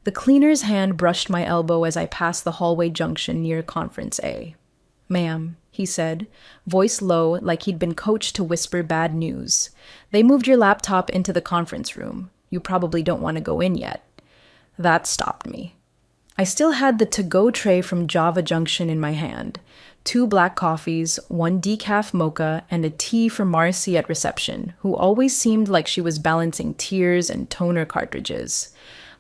The cleaner's hand brushed my elbow as I passed the hallway junction near Conference A. "Ma'am," he said, voice low like he'd been coached to whisper bad news. "They moved your laptop into the conference room. You probably don't want to go in yet." That stopped me. I still had the to-go tray from Java Junction in my hand. 2 black coffees, 1 decaf mocha, and a tea for Marcy at reception, who always seemed like she was balancing tears and toner cartridges.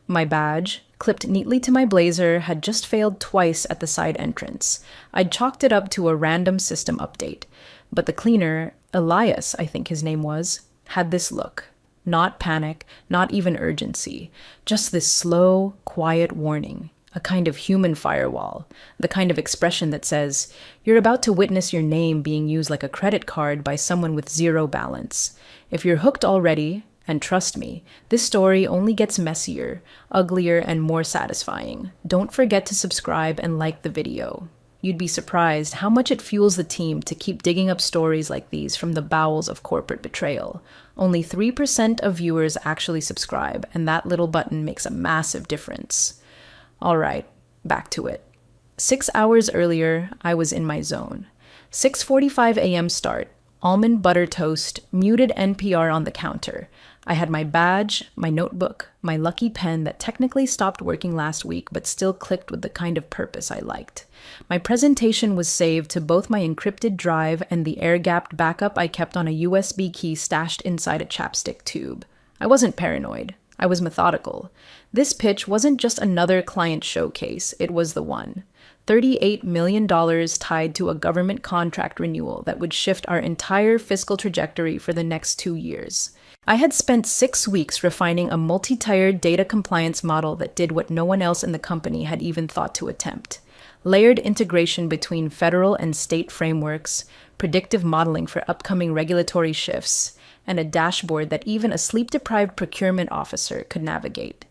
My badge, clipped neatly to my blazer, had just failed twice at the side entrance. I'd chalked it up to a random system update. But the cleaner, Elias, I think his name was, had this look. Not panic, not even urgency. Just this slow, quiet warning. A kind of human firewall. The kind of expression that says, you're about to witness your name being used like a credit card by someone with zero balance. If you're hooked already, and trust me, this story only gets messier, uglier, and more satisfying. Don't forget to subscribe and like the video. You'd be surprised how much it fuels the team to keep digging up stories like these from the bowels of corporate betrayal. Only 3% of viewers actually subscribe, and that little button makes a massive difference. All right, back to it. 6 hours earlier, I was in my zone. 6:45 a.m. start, almond butter toast, muted NPR on the counter. I had my badge, my notebook, my lucky pen that technically stopped working last week but still clicked with the kind of purpose I liked. My presentation was saved to both my encrypted drive and the air-gapped backup I kept on a USB key stashed inside a chapstick tube. I wasn't paranoid. I was methodical. This pitch wasn't just another client showcase, it was the one. $38 million tied to a government contract renewal that would shift our entire fiscal trajectory for the next 2 years. I had spent 6 weeks refining a multi-tiered data compliance model that did what no one else in the company had even thought to attempt. Layered integration between federal and state frameworks, predictive modeling for upcoming regulatory shifts, and a dashboard that even a sleep-deprived procurement officer could navigate.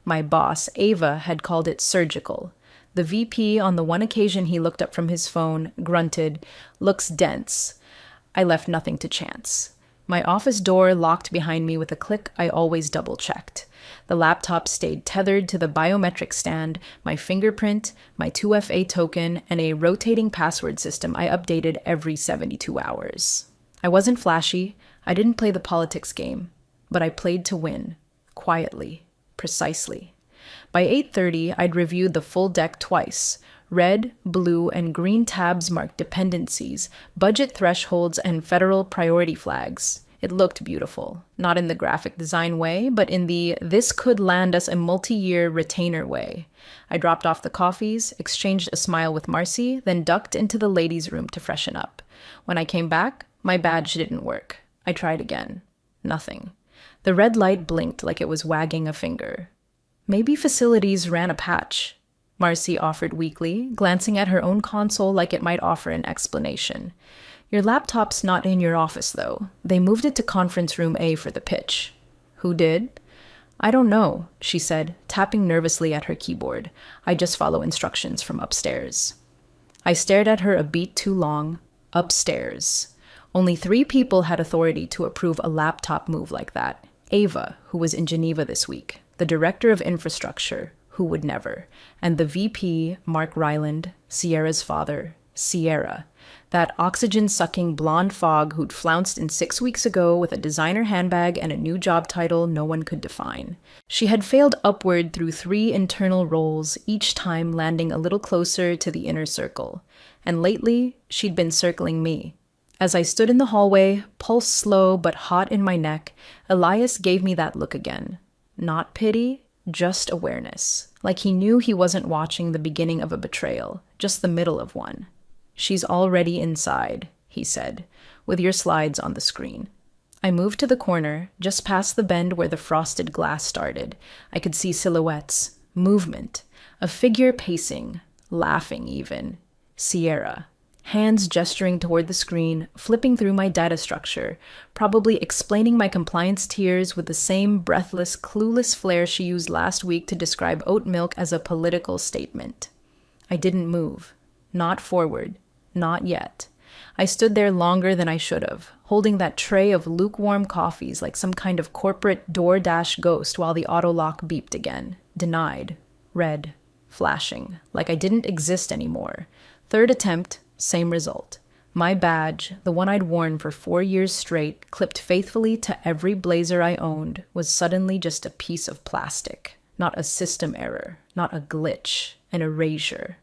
My boss, Ava, had called it surgical. The VP, on the one occasion he looked up from his phone, grunted, "Looks dense." I left nothing to chance. My office door locked behind me with a click I always double-checked. The laptop stayed tethered to the biometric stand, my fingerprint, my 2FA token, and a rotating password system I updated every 72 hours. I wasn't flashy. I didn't play the politics game, but I played to win, quietly, precisely. By 8:30, I'd reviewed the full deck twice. Red, blue, and green tabs marked dependencies, budget thresholds, and federal priority flags. It looked beautiful, not in the graphic design way, but in the "this could land us a multi-year retainer" way. I dropped off the coffees, exchanged a smile with Marcy, then ducked into the ladies' room to freshen up. When I came back, my badge didn't work. I tried again. Nothing. The red light blinked like it was wagging a finger. "Maybe facilities ran a patch," Marcy offered weakly, glancing at her own console like it might offer an explanation. "Your laptop's not in your office, though. They moved it to conference room A for the pitch." "Who did?" "I don't know," she said, tapping nervously at her keyboard. "I just follow instructions from upstairs." I stared at her a beat too long. Upstairs. Only 3 people had authority to approve a laptop move like that. Ava, who was in Geneva this week, the director of infrastructure, who would never, and the VP, Mark Ryland, Sierra's father, Sierra, that oxygen-sucking blonde fog who'd flounced in 6 weeks ago with a designer handbag and a new job title no one could define. She had failed upward through 3 internal roles, each time landing a little closer to the inner circle. And lately, she'd been circling me. As I stood in the hallway, pulse slow but hot in my neck, Elias gave me that look again. Not pity, just awareness. Like he knew he wasn't watching the beginning of a betrayal, just the middle of one. "She's already inside," he said, "with your slides on the screen." I moved to the corner, just past the bend where the frosted glass started. I could see silhouettes, movement, a figure pacing, laughing even. Sierra. Hands gesturing toward the screen, flipping through my data structure, probably explaining my compliance tiers with the same breathless, clueless flair she used last week to describe oat milk as a political statement. I didn't move. Not forward. Not yet. I stood there longer than I should have, holding that tray of lukewarm coffees like some kind of corporate DoorDash ghost while the auto lock beeped again. Denied. Red. Flashing. Like I didn't exist anymore. Third attempt, same result. My badge, the one I'd worn for 4 years straight, clipped faithfully to every blazer I owned, was suddenly just a piece of plastic. Not a system error, not a glitch, an erasure.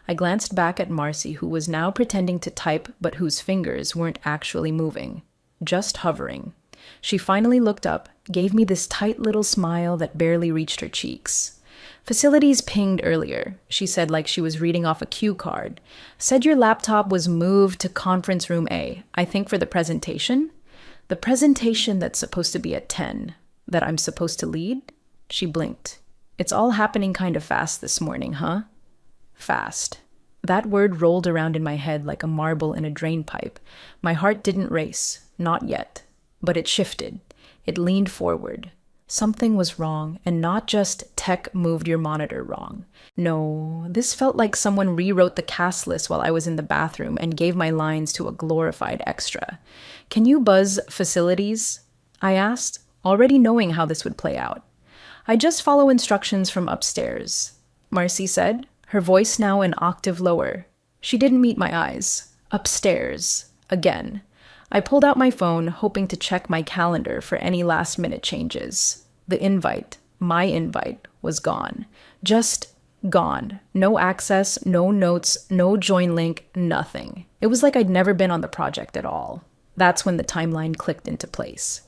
I glanced back at Marcy, who was now pretending to type, but whose fingers weren't actually moving, just hovering. She finally looked up, gave me this tight little smile that barely reached her cheeks. Facilities pinged earlier, she said like she was reading off a cue card. Said your laptop was moved to conference room A, I think for the presentation? The presentation that's supposed to be at 10, that I'm supposed to lead? She blinked. It's all happening kind of fast this morning, huh? Fast. That word rolled around in my head like a marble in a drain pipe. My heart didn't race, not yet. But it shifted. It leaned forward. Something was wrong, and not just tech moved your monitor wrong. No, this felt like someone rewrote the cast list while I was in the bathroom and gave my lines to a glorified extra. Can you buzz facilities? I asked, already knowing how this would play out. I just follow instructions from upstairs, Marcy said, her voice now an octave lower. She didn't meet my eyes. Upstairs. Again. I pulled out my phone, hoping to check my calendar for any last-minute changes. The invite, my invite, was gone. Just gone. No access, no notes, no join link, nothing. It was like I'd never been on the project at all. That's when the timeline clicked into place.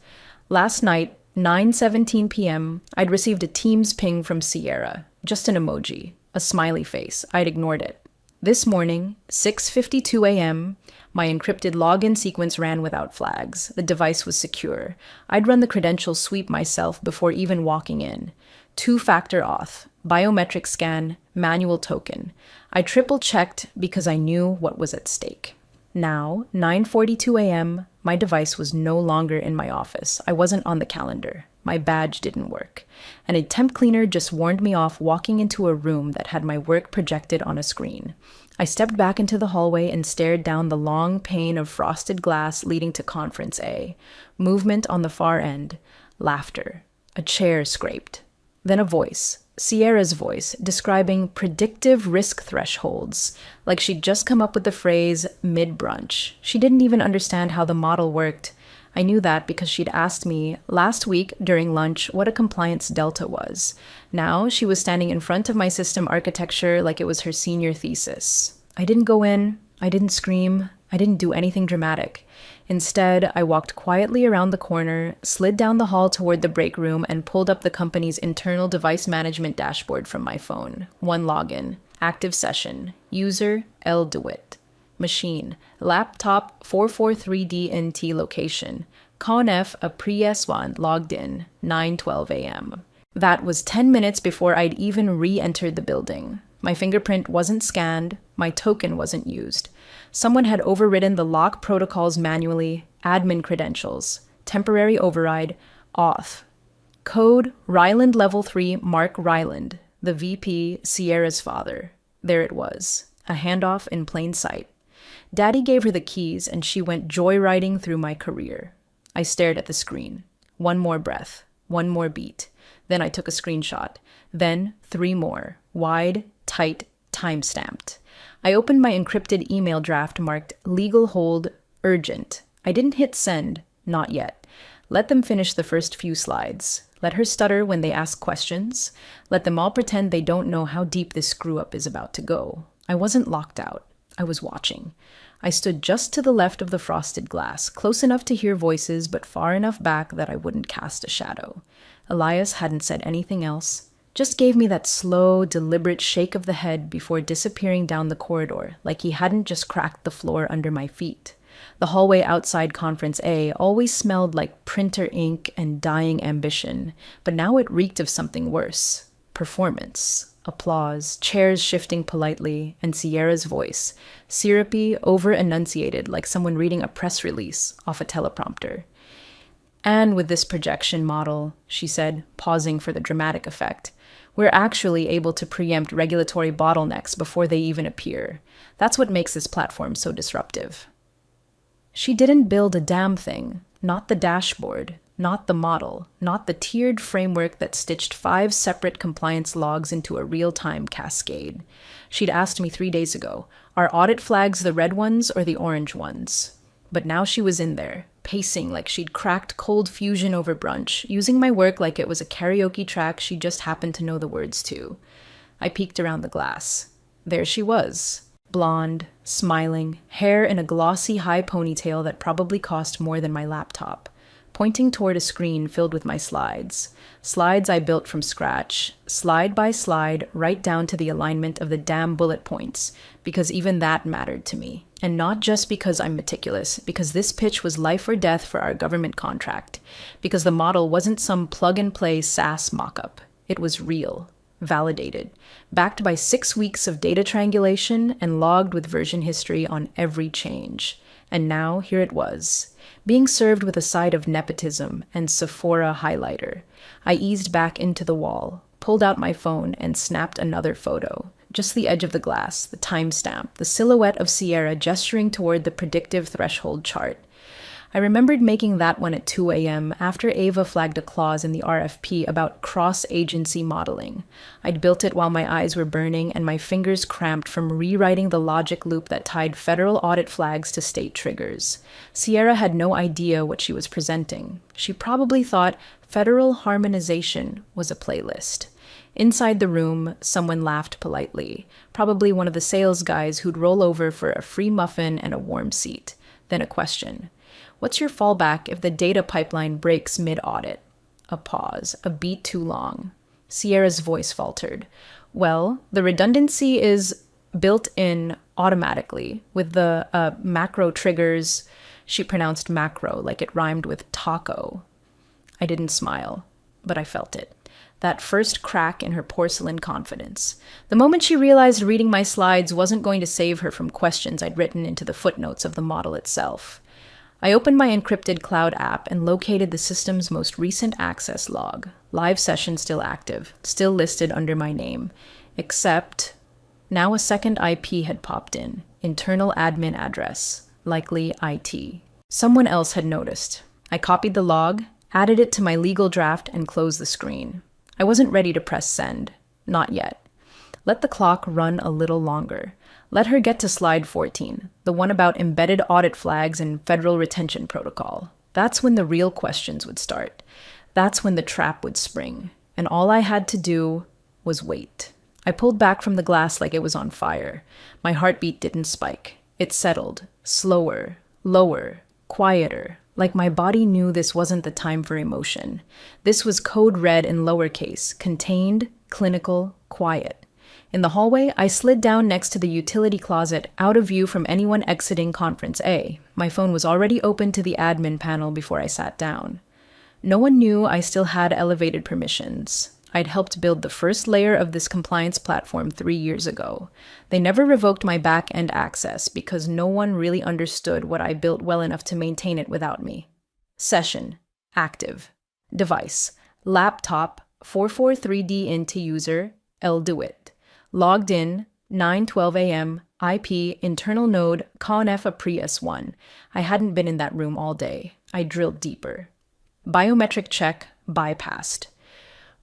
Last night, 9:17 p.m., I'd received a Teams ping from Sierra. Just an emoji, a smiley face. I'd ignored it. This morning, 6:52 a.m., my encrypted login sequence ran without flags. The device was secure. I'd run the credential sweep myself before even walking in. 2-factor auth, biometric scan, manual token. I triple-checked because I knew what was at stake. Now, 9:42 a.m., my device was no longer in my office. I wasn't on the calendar. My badge didn't work. And a temp cleaner just warned me off walking into a room that had my work projected on a screen. I stepped back into the hallway and stared down the long pane of frosted glass leading to Conference A. Movement on the far end. Laughter. A chair scraped. Then a voice. Sierra's voice, describing predictive risk thresholds, like she'd just come up with the phrase mid-brunch. She didn't even understand how the model worked. I knew that because she'd asked me last week during lunch what a compliance delta was. Now she was standing in front of my system architecture like it was her senior thesis. I didn't go in, I didn't scream, I didn't do anything dramatic. Instead, I walked quietly around the corner, slid down the hall toward the break room, and pulled up the company's internal device management dashboard from my phone. One login. Active session. User L. DeWitt. Machine. Laptop 443DNT location. Conf a pre-S1 logged in. 9:12 a.m. That was 10 minutes before I'd even re-entered the building. My fingerprint wasn't scanned. My token wasn't used. Someone had overridden the lock protocols manually, admin credentials, temporary override, auth. Code Ryland Level 3 Mark Ryland, the VP, Sierra's father. There it was, a handoff in plain sight. Daddy gave her the keys and she went joyriding through my career. I stared at the screen. One more breath, one more beat. Then I took a screenshot. Then 3 more, wide, tight, time-stamped. I opened my encrypted email draft marked legal hold urgent. I didn't hit send, not yet. Let them finish the first few slides. Let her stutter when they ask questions. Let them all pretend they don't know how deep this screw-up is about to go. I wasn't locked out. I was watching. I stood just to the left of the frosted glass, close enough to hear voices, but far enough back that I wouldn't cast a shadow. Elias hadn't said anything else. Just gave me that slow, deliberate shake of the head before disappearing down the corridor, like he hadn't just cracked the floor under my feet. The hallway outside Conference A always smelled like printer ink and dying ambition, but now it reeked of something worse. Performance. Applause, chairs shifting politely, and Sierra's voice, syrupy, over-enunciated like someone reading a press release off a teleprompter. And with this projection model, she said, pausing for the dramatic effect, we're actually able to preempt regulatory bottlenecks before they even appear. That's what makes this platform so disruptive. She didn't build a damn thing, not the dashboard, not the model, not the tiered framework that stitched 5 separate compliance logs into a real-time cascade. She'd asked me 3 days ago, are audit flags the red ones or the orange ones? But now she was in there, pacing like she'd cracked Cold Fusion over brunch, using my work like it was a karaoke track she just happened to know the words to. I peeked around the glass. There she was, blonde, smiling, hair in a glossy high ponytail that probably cost more than my laptop, pointing toward a screen filled with my slides. Slides I built from scratch, slide by slide, right down to the alignment of the damn bullet points, because even that mattered to me. And not just because I'm meticulous, because this pitch was life or death for our government contract, because the model wasn't some plug-and-play SaaS mock-up. It was real, validated, backed by 6 weeks of data triangulation and logged with version history on every change. And now, here it was, being served with a side of nepotism and Sephora highlighter. I eased back into the wall, pulled out my phone, and snapped another photo. Just the edge of the glass, the timestamp, the silhouette of Sierra gesturing toward the predictive threshold chart. I remembered making that one at 2 a.m. after Ava flagged a clause in the RFP about cross-agency modeling. I'd built it while my eyes were burning and my fingers cramped from rewriting the logic loop that tied federal audit flags to state triggers. Sierra had no idea what she was presenting. She probably thought federal harmonization was a playlist. Inside the room, someone laughed politely, probably one of the sales guys who'd roll over for a free muffin and a warm seat. Then a question. What's your fallback if the data pipeline breaks mid-audit? A pause, a beat too long. Sierra's voice faltered. Well, the redundancy is built in automatically with the macro triggers. She pronounced macro like it rhymed with taco. I didn't smile, but I felt it. That first crack in her porcelain confidence. The moment she realized reading my slides wasn't going to save her from questions I'd written into the footnotes of the model itself. I opened my encrypted cloud app and located the system's most recent access log. Live session still active, still listed under my name. Except, now a second IP had popped in. Internal admin address, likely IT. Someone else had noticed. I copied the log, added it to my legal draft, and closed the screen. I wasn't ready to press send. Not yet. Let the clock run a little longer. Let her get to slide 14, the one about embedded audit flags and federal retention protocol. That's when the real questions would start. That's when the trap would spring. And all I had to do was wait. I pulled back from the glass like it was on fire. My heartbeat didn't spike. It settled, slower, lower, quieter, like my body knew this wasn't the time for emotion. This was code red in lowercase, contained, clinical, quiet. In the hallway, I slid down next to the utility closet, out of view from anyone exiting Conference A. My phone was already open to the admin panel before I sat down. No one knew I still had elevated permissions. I'd helped build the first layer of this compliance platform 3 years ago. They never revoked my back-end access because no one really understood what I built well enough to maintain it without me. Session. Active. Device. Laptop. 443D into user. Elduit. Logged in. 9:12 a.m. IP. Internal node. Conf Aprius 1. I hadn't been in that room all day. I drilled deeper. Biometric check. Bypassed.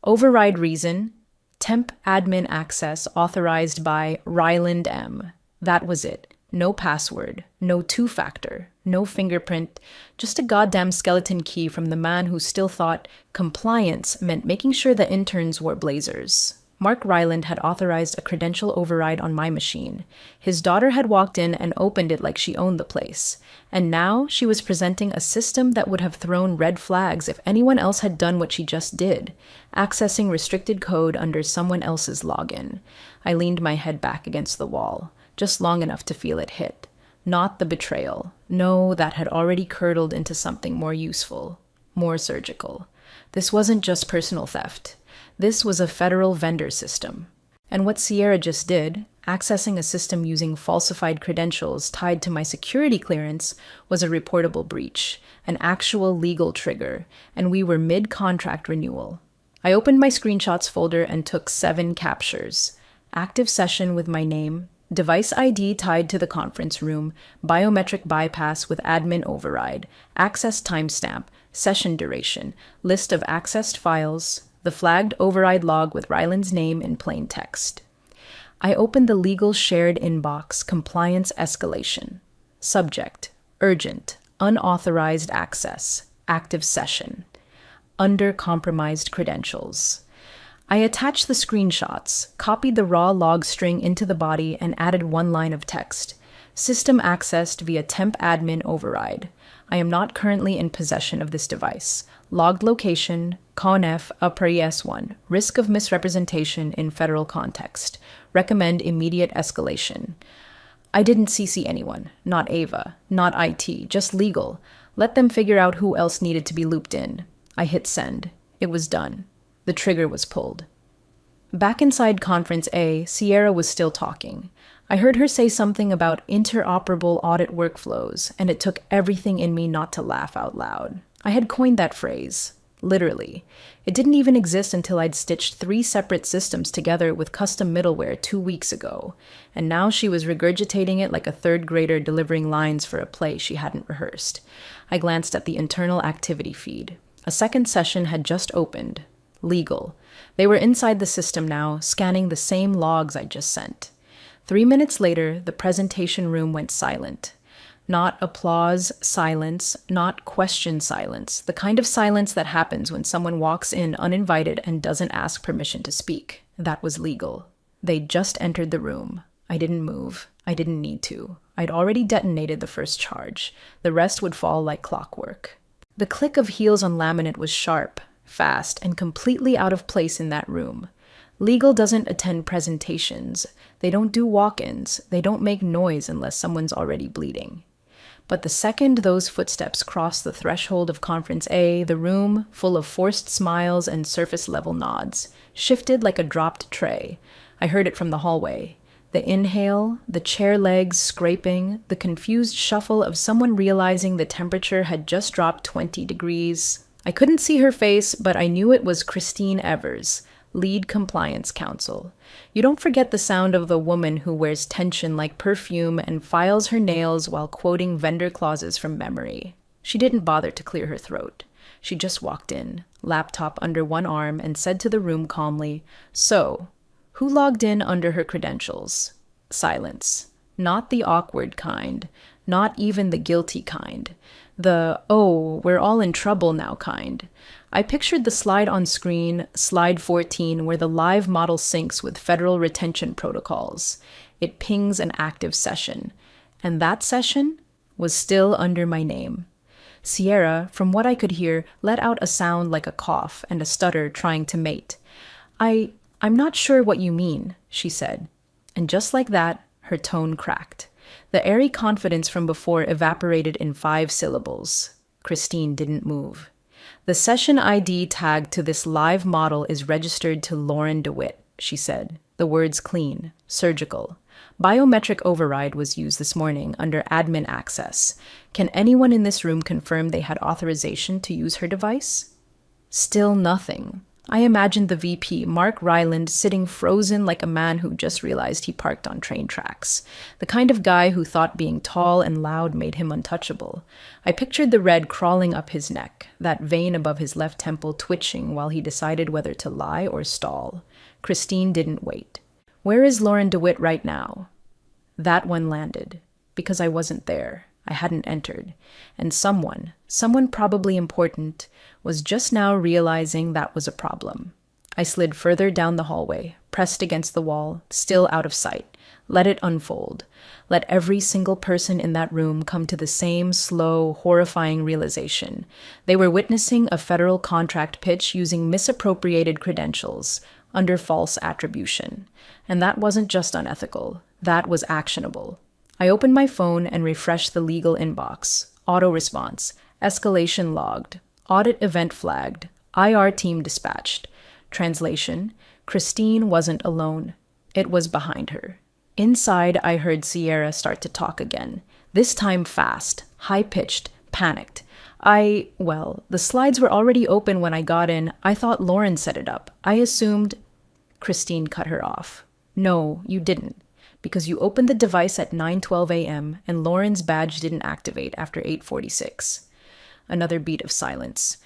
Override reason, temp admin access authorized by Ryland M. That was it. No password, no two-factor, no fingerprint, just a goddamn skeleton key from the man who still thought compliance meant making sure the interns wore blazers. Mark Ryland had authorized a credential override on my machine. His daughter had walked in and opened it like she owned the place. And now she was presenting a system that would have thrown red flags if anyone else had done what she just did, accessing restricted code under someone else's login. I leaned my head back against the wall, just long enough to feel it hit. Not the betrayal. No, that had already curdled into something more useful, more surgical. This wasn't just personal theft. This was a federal vendor system. And what Sierra just did, accessing a system using falsified credentials tied to my security clearance, was a reportable breach, an actual legal trigger, and we were mid-contract renewal. I opened my screenshots folder and took 7 captures. Active session with my name, Device ID tied to the conference room, biometric bypass with admin override, access timestamp, session duration, list of accessed files, the flagged override log with Ryland's name in plain text. I opened the legal shared inbox, compliance escalation. Subject, urgent, unauthorized access, active session. Under compromised credentials. I attached the screenshots, copied the raw log string into the body, and added one line of text. System accessed via temp admin override. I am not currently in possession of this device. Logged location, CONF UPR-ES1. Risk of misrepresentation in federal context. Recommend immediate escalation. I didn't CC anyone. Not Ava. Not IT. Just legal. Let them figure out who else needed to be looped in. I hit send. It was done. The trigger was pulled. Back inside Conference A, Sierra was still talking. I heard her say something about interoperable audit workflows, and it took everything in me not to laugh out loud. I had coined that phrase. Literally. It didn't even exist until I'd stitched 3 separate systems together with custom middleware 2 weeks ago, and now she was regurgitating it like a 3rd grader delivering lines for a play she hadn't rehearsed. I glanced at the internal activity feed. A second session had just opened. Legal. They were inside the system now, scanning the same logs I just sent. 3 minutes later, the presentation room went silent. Not applause silence, not question silence, the kind of silence that happens when someone walks in uninvited and doesn't ask permission to speak. That was legal. They'd just entered the room. I didn't move. I didn't need to. I'd already detonated the first charge. The rest would fall like clockwork. The click of heels on laminate was sharp, fast, and completely out of place in that room. Legal doesn't attend presentations. They don't do walk-ins. They don't make noise unless someone's already bleeding. But the second those footsteps crossed the threshold of Conference A, the room, full of forced smiles and surface-level nods, shifted like a dropped tray. I heard it from the hallway. The inhale, the chair legs scraping, the confused shuffle of someone realizing the temperature had just dropped 20 degrees. I couldn't see her face, but I knew it was Christine Evers, lead compliance counsel. You don't forget the sound of the woman who wears tension like perfume and files her nails while quoting vendor clauses from memory. She didn't bother to clear her throat. She just walked in, laptop under one arm, and said to the room calmly, "So, who logged in under her credentials?" Silence. Not the awkward kind. Not even the guilty kind. The, "oh, we're all in trouble now" kind. I pictured the slide on screen, slide 14, where the live model syncs with federal retention protocols. It pings an active session. And that session was still under my name. Sierra, from what I could hear, let out a sound like a cough and a stutter trying to mate. I'm not sure what you mean," she said. And just like that, her tone cracked. The airy confidence from before evaporated in 5 syllables. Christine didn't move. "The session ID tagged to this live model is registered to Lauren DeWitt," she said. The words clean, surgical. "Biometric override was used this morning under admin access. Can anyone in this room confirm they had authorization to use her device?" Still nothing. I imagined the VP, Mark Ryland, sitting frozen like a man who just realized he parked on train tracks. The kind of guy who thought being tall and loud made him untouchable. I pictured the red crawling up his neck, that vein above his left temple twitching while he decided whether to lie or stall. Christine didn't wait. "Where is Lauren DeWitt right now?" That one landed, because I wasn't there. I hadn't entered. And someone probably important, was just now realizing that was a problem. I slid further down the hallway, pressed against the wall, still out of sight. Let it unfold. Let every single person in that room come to the same slow, horrifying realization. They were witnessing a federal contract pitch using misappropriated credentials, under false attribution. And that wasn't just unethical. That was actionable. I opened my phone and refreshed the legal inbox. Auto response. Escalation logged. Audit event flagged. IR team dispatched. Translation. Christine wasn't alone. It was behind her. Inside, I heard Sierra start to talk again. This time fast, high-pitched, panicked. The slides were already open when I got in. I thought Lauren set it up. I assumed... Christine cut her off. "No, you didn't. Because you opened the device at 9:12 a.m. and Lauren's badge didn't activate after 8:46. Another beat of silence.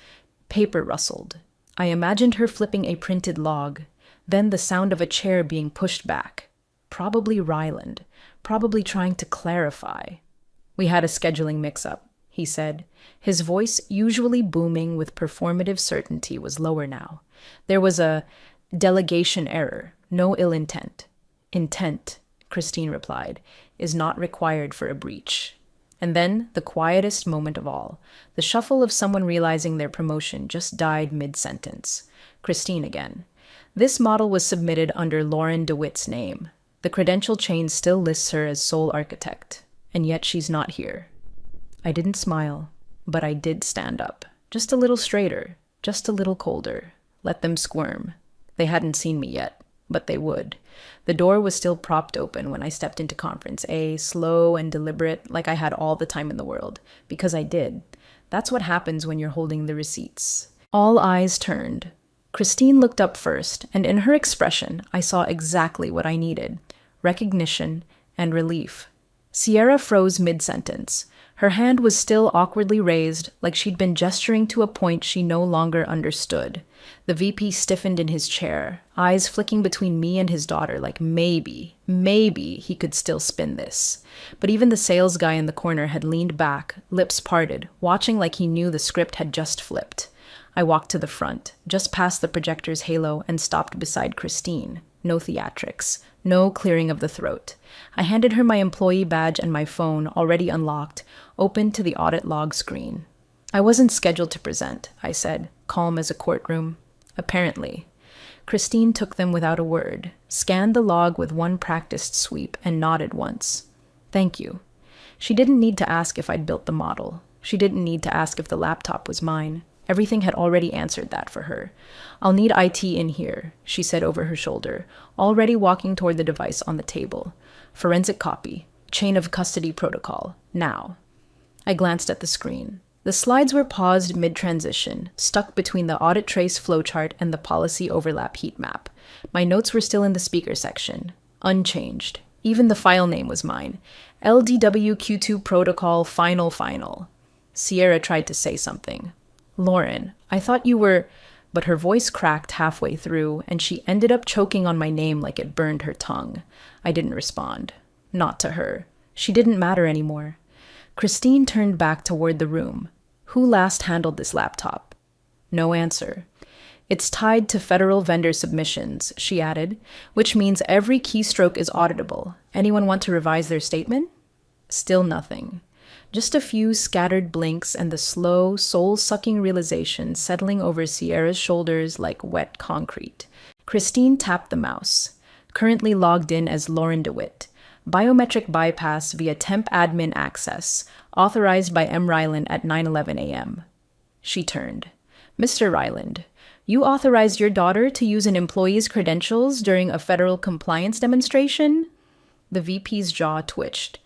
Paper rustled. I imagined her flipping a printed log, then the sound of a chair being pushed back. Probably Ryland, probably trying to clarify. We had a scheduling mix-up, he said. His voice, usually booming with performative certainty, was lower now. There was a delegation error, no ill intent. Intent, Christine replied, is not required for a breach. And then, the quietest moment of all, the shuffle of someone realizing their promotion just died mid-sentence. Christine again. This model was submitted under Lauren DeWitt's name. The credential chain still lists her as sole architect, and yet she's not here. I didn't smile, but I did stand up. Just a little straighter, just a little colder. Let them squirm. They hadn't seen me yet, but they would. The door was still propped open when I stepped into Conference A, slow and deliberate, like I had all the time in the world, because I did. That's what happens when you're holding the receipts. All eyes turned. Christine looked up first, and in her expression, I saw exactly what I needed: recognition and relief. Sierra froze mid-sentence. Her hand was still awkwardly raised, like she'd been gesturing to a point she no longer understood. The VP stiffened in his chair, eyes flicking between me and his daughter like maybe he could still spin this. But even the sales guy in the corner had leaned back, lips parted, watching like he knew the script had just flipped. I walked to the front, just past the projector's halo, and stopped beside Christine. No theatrics. No clearing of the throat. I handed her my employee badge and my phone, already unlocked, open to the audit log screen. I wasn't scheduled to present, I said, calm as a courtroom. Apparently. Christine took them without a word, scanned the log with one practiced sweep, and nodded once. Thank you. She didn't need to ask if I'd built the model. She didn't need to ask if the laptop was mine. Everything had already answered that for her. I'll need IT in here, she said over her shoulder, already walking toward the device on the table. Forensic copy. Chain of custody protocol. Now. I glanced at the screen. The slides were paused mid-transition, stuck between the audit trace flowchart and the policy overlap heat map. My notes were still in the speaker section. Unchanged. Even the file name was mine. LDWQ2 protocol final. Sierra tried to say something. Lauren, I thought you were... But her voice cracked halfway through, and she ended up choking on my name like it burned her tongue. I didn't respond. Not to her. She didn't matter anymore. Christine turned back toward the room. Who last handled this laptop? No answer. It's tied to federal vendor submissions, she added, which means every keystroke is auditable. Anyone want to revise their statement? Still nothing. Just a few scattered blinks and the slow, soul-sucking realization settling over Sierra's shoulders like wet concrete. Christine tapped the mouse. Currently logged in as Lauren DeWitt. Biometric bypass via temp admin access. Authorized by M. Ryland at 9:11 a.m. She turned. Mr. Ryland, you authorized your daughter to use an employee's credentials during a federal compliance demonstration? The VP's jaw twitched.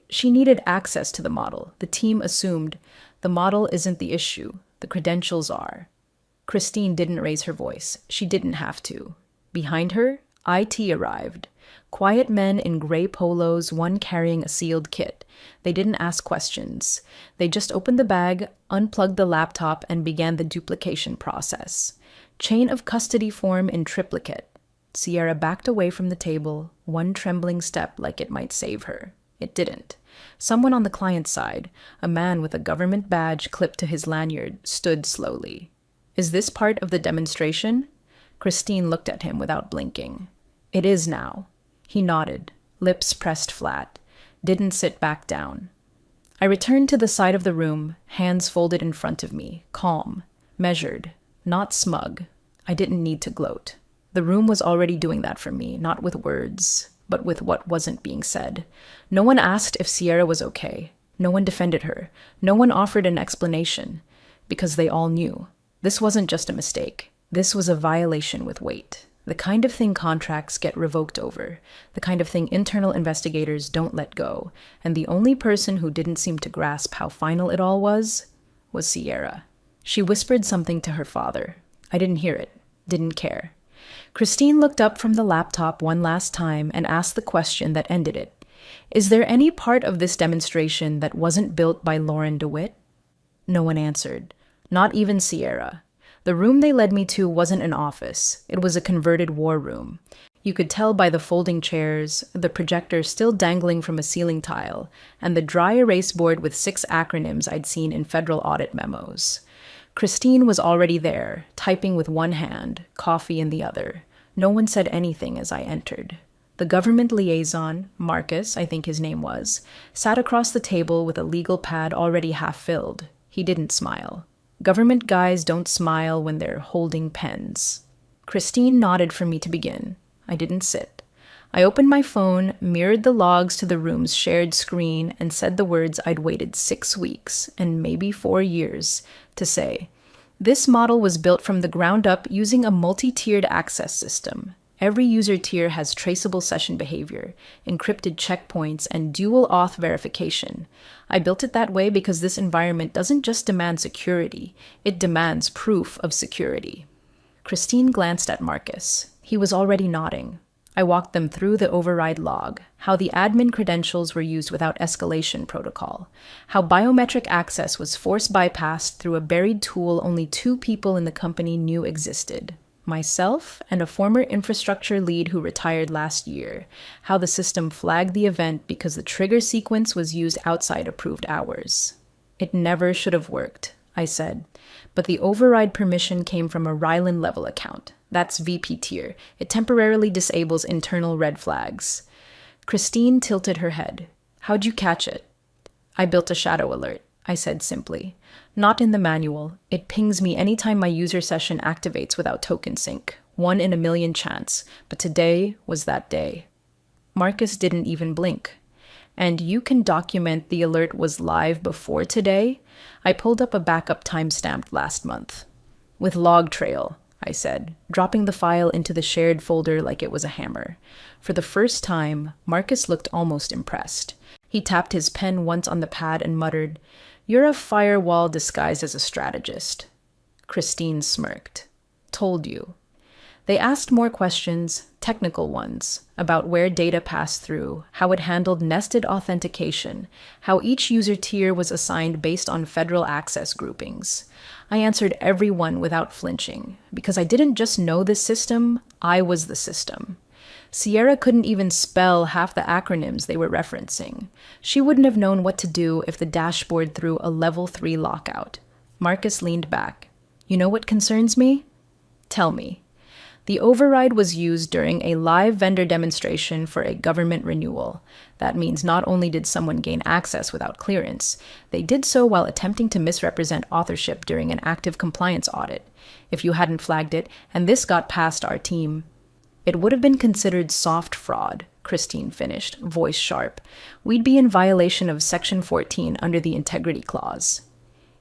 She needed access to the model. The team assumed the model isn't the issue. The credentials are. Christine didn't raise her voice. She didn't have to. Behind her, IT arrived. Quiet men in gray polos, one carrying a sealed kit. They didn't ask questions. They just opened the bag, unplugged the laptop, and began the duplication process. Chain of custody form in triplicate. Sierra backed away from the table, one trembling step like it might save her. It didn't. Someone on the client's side, a man with a government badge clipped to his lanyard, stood slowly. Is this part of the demonstration? Christine looked at him without blinking. It is now. He nodded, lips pressed flat, didn't sit back down. I returned to the side of the room, hands folded in front of me, calm, measured, not smug. I didn't need to gloat. The room was already doing that for me, not with words, but with what wasn't being said. No one asked if Sierra was okay. No one defended her. No one offered an explanation, because they all knew. This wasn't just a mistake. This was a violation with weight. The kind of thing contracts get revoked over. The kind of thing internal investigators don't let go. And the only person who didn't seem to grasp how final it all was Sierra. She whispered something to her father. I didn't hear it. Didn't care. Christine looked up from the laptop one last time and asked the question that ended it. Is there any part of this demonstration that wasn't built by Lauren DeWitt? No one answered, not even Sierra. The room they led me to wasn't an office. It was a converted war room. You could tell by the folding chairs, the projector still dangling from a ceiling tile, and the dry erase board with 6 acronyms I'd seen in federal audit memos. Christine was already there, typing with one hand, coffee in the other. No one said anything as I entered. The government liaison, Marcus, I think his name was, sat across the table with a legal pad already half filled. He didn't smile. Government guys don't smile when they're holding pens. Christine nodded for me to begin. I didn't sit. I opened my phone, mirrored the logs to the room's shared screen, and said the words I'd waited 6 weeks, and maybe 4 years, to say. This model was built from the ground up using a multi-tiered access system. Every user tier has traceable session behavior, encrypted checkpoints, and dual auth verification. I built it that way because this environment doesn't just demand security, it demands proof of security. Christine glanced at Marcus. He was already nodding. I walked them through the override log, how the admin credentials were used without escalation protocol, how biometric access was force bypassed through a buried tool only 2 people in the company knew existed. Myself and a former infrastructure lead who retired last year, how the system flagged the event because the trigger sequence was used outside approved hours. It never should have worked, I said, but the override permission came from a Ryland level account. That's VP tier. It temporarily disables internal red flags. Christine tilted her head. How'd you catch it? I built a shadow alert, I said simply. Not in the manual. It pings me anytime my user session activates without token sync. 1 in a million chance. But today was that day. Marcus didn't even blink. And you can document the alert was live before today? I pulled up a backup timestamped last month. With log trail, I said, dropping the file into the shared folder like it was a hammer. For the first time, Marcus looked almost impressed. He tapped his pen once on the pad and muttered, "You're a firewall disguised as a strategist." Christine smirked. Told you. They asked more questions, technical ones, about where data passed through, how it handled nested authentication, how each user tier was assigned based on federal access groupings. I answered every one without flinching, because I didn't just know this system, I was the system. Sierra couldn't even spell half the acronyms they were referencing. She wouldn't have known what to do if the dashboard threw a level 3 lockout. Marcus leaned back. You know what concerns me? Tell me. The override was used during a live vendor demonstration for a government renewal. That means not only did someone gain access without clearance, they did so while attempting to misrepresent authorship during an active compliance audit. If you hadn't flagged it, and this got past our team, it would have been considered soft fraud, Christine finished, voice sharp. We'd be in violation of Section 14 under the Integrity Clause.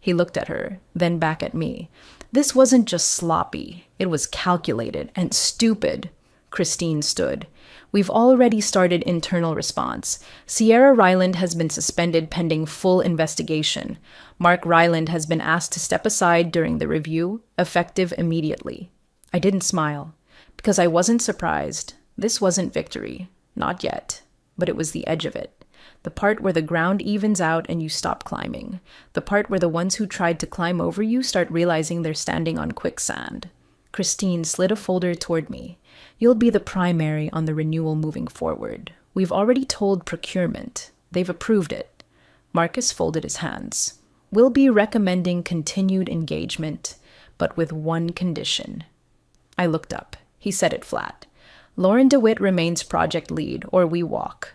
He looked at her, then back at me. This wasn't just sloppy. It was calculated and stupid. Christine stood. We've already started internal response. Sierra Ryland has been suspended pending full investigation. Mark Ryland has been asked to step aside during the review, effective immediately. I didn't smile, because I wasn't surprised. This wasn't victory. Not yet. But it was the edge of it. The part where the ground evens out and you stop climbing. The part where the ones who tried to climb over you start realizing they're standing on quicksand. Christine slid a folder toward me. You'll be the primary on the renewal moving forward. We've already told procurement. They've approved it. Marcus folded his hands. We'll be recommending continued engagement, but with one condition. I looked up. He said it flat. Lauren DeWitt remains project lead, or we walk.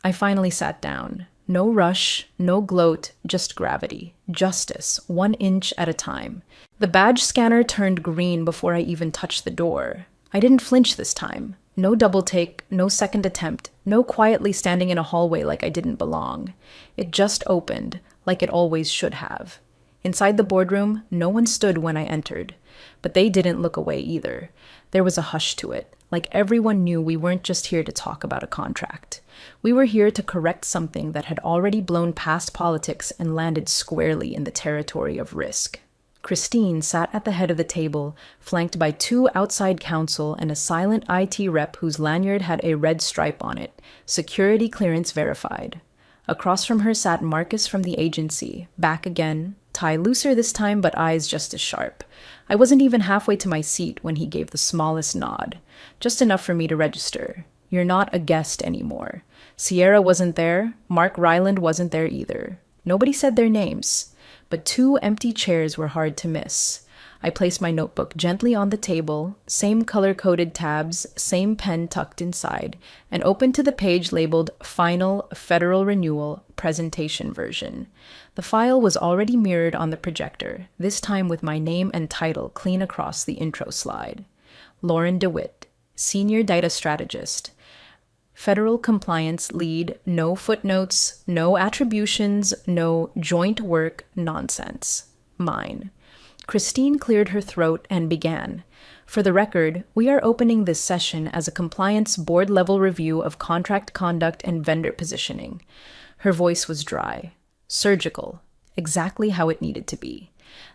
I finally sat down. No rush, no gloat, just gravity. Justice, 1 inch at a time. The badge scanner turned green before I even touched the door. I didn't flinch this time. No double take, no second attempt, no quietly standing in a hallway like I didn't belong. It just opened, like it always should have. Inside the boardroom, no one stood when I entered. But they didn't look away either. There was a hush to it, like everyone knew we weren't just here to talk about a contract. We were here to correct something that had already blown past politics and landed squarely in the territory of risk. Christine sat at the head of the table, flanked by two outside counsel and a silent IT rep whose lanyard had a red stripe on it, security clearance verified. Across from her sat Marcus from the agency, back again, tie looser this time but eyes just as sharp. I wasn't even halfway to my seat when he gave the smallest nod, just enough for me to register. You're not a guest anymore. Sierra wasn't there, Mark Ryland wasn't there either. Nobody said their names, but two empty chairs were hard to miss. I placed my notebook gently on the table, same color-coded tabs, same pen tucked inside, and opened to the page labeled Final Federal Renewal Presentation Version. The file was already mirrored on the projector, this time with my name and title clean across the intro slide. Lauren DeWitt, Senior Data Strategist. Federal Compliance Lead, no footnotes, no attributions, no joint work nonsense. Mine. Christine cleared her throat and began. For the record, we are opening this session as a compliance board-level review of contract conduct and vendor positioning. Her voice was dry, surgical, exactly how it needed to be.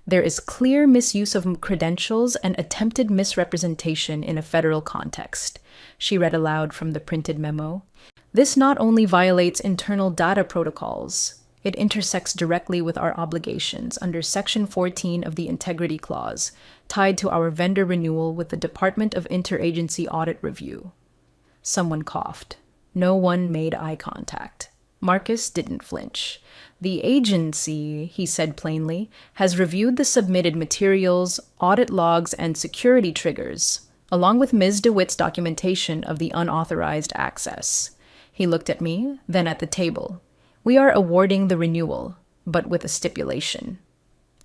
There is clear misuse of credentials and attempted misrepresentation in a federal context. She read aloud from the printed memo. This not only violates internal data protocols, it intersects directly with our obligations under Section 14 of the Integrity Clause, tied to our vendor renewal with the Department of Interagency Audit Review. Someone coughed. No one made eye contact. Marcus didn't flinch. The agency, he said plainly, has reviewed the submitted materials, audit logs, and security triggers, along with Ms. DeWitt's documentation of the unauthorized access. He looked at me, then at the table. We are awarding the renewal, but with a stipulation.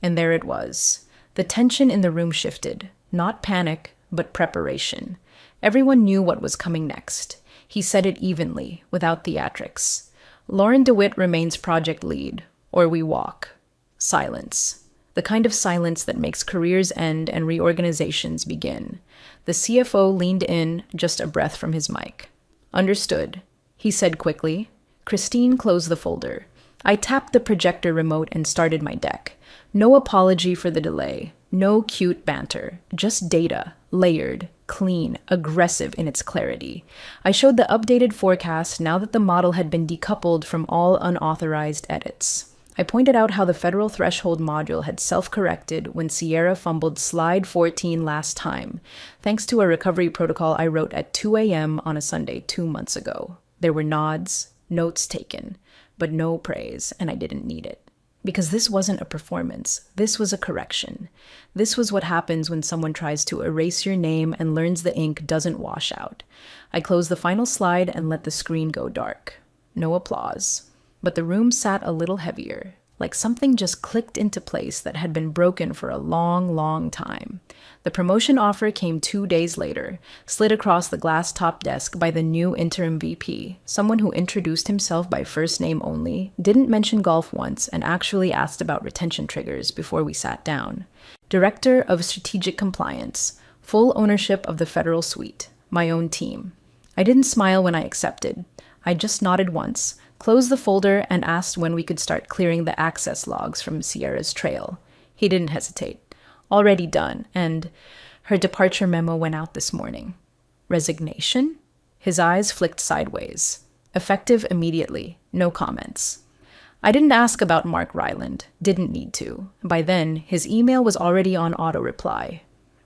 And there it was. The tension in the room shifted. Not panic, but preparation. Everyone knew what was coming next. He said it evenly, without theatrics. Lauren DeWitt remains project lead, or we walk. Silence. The kind of silence that makes careers end and reorganizations begin. The CFO leaned in, just a breath from his mic. Understood, he said quickly. Christine closed the folder. I tapped the projector remote and started my deck. No apology for the delay. No cute banter. Just data. Layered. Clean. Aggressive in its clarity. I showed the updated forecast now that the model had been decoupled from all unauthorized edits. I pointed out how the federal threshold module had self-corrected when Sierra fumbled slide 14 last time, thanks to a recovery protocol I wrote at 2 a.m. on a Sunday 2 months ago. There were nods, notes taken, but no praise, and I didn't need it. Because this wasn't a performance. This was a correction. This was what happens when someone tries to erase your name and learns the ink doesn't wash out. I closed the final slide and let the screen go dark. No applause. But the room sat a little heavier, like something just clicked into place that had been broken for a long, long time. The promotion offer came 2 days later, slid across the glass-top desk by the new interim VP, someone who introduced himself by first name only, didn't mention golf once, and actually asked about retention triggers before we sat down. Director of Strategic Compliance, full ownership of the federal suite, my own team. I didn't smile when I accepted. I just nodded once, closed the folder, and asked when we could start clearing the access logs from Sierra's trail. He didn't hesitate. Already done, and her departure memo went out this morning. Resignation? His eyes flicked sideways. Effective immediately. No comments. I didn't ask about Mark Ryland. Didn't need to. By then, his email was already on auto-reply.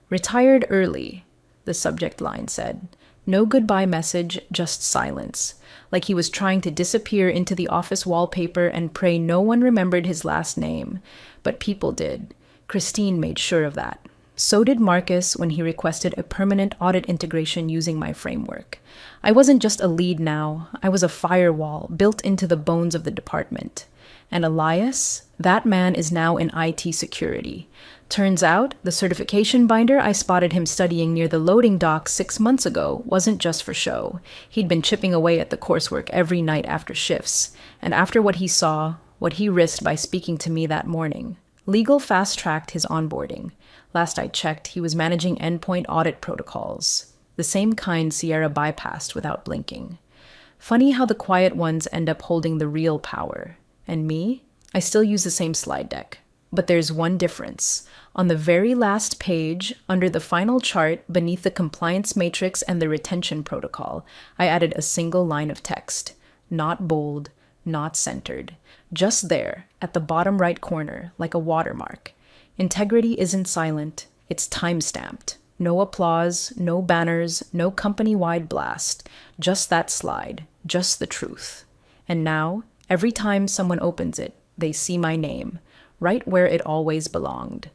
Retired early, the subject line said. No goodbye message, just silence. Like he was trying to disappear into the office wallpaper and pray no one remembered his last name. But people did. Christine made sure of that. So did Marcus when he requested a permanent audit integration using my framework. I wasn't just a lead now. I was a firewall built into the bones of the department. And Elias? That man is now in IT security. Turns out, the certification binder I spotted him studying near the loading dock 6 months ago wasn't just for show. He'd been chipping away at the coursework every night after shifts. And after what he saw, what he risked by speaking to me that morning, legal fast-tracked his onboarding. Last I checked, he was managing endpoint audit protocols, the same kind Sierra bypassed without blinking. Funny how the quiet ones end up holding the real power. And me? I still use the same slide deck. But there's one difference. On the very last page, under the final chart beneath the compliance matrix and the retention protocol, I added a single line of text. Not bold, not centered. Just there, at the bottom right corner, like a watermark. Integrity isn't silent, it's time-stamped. No applause, no banners, no company-wide blast. Just that slide, just the truth. And now, every time someone opens it, they see my name, right where it always belonged.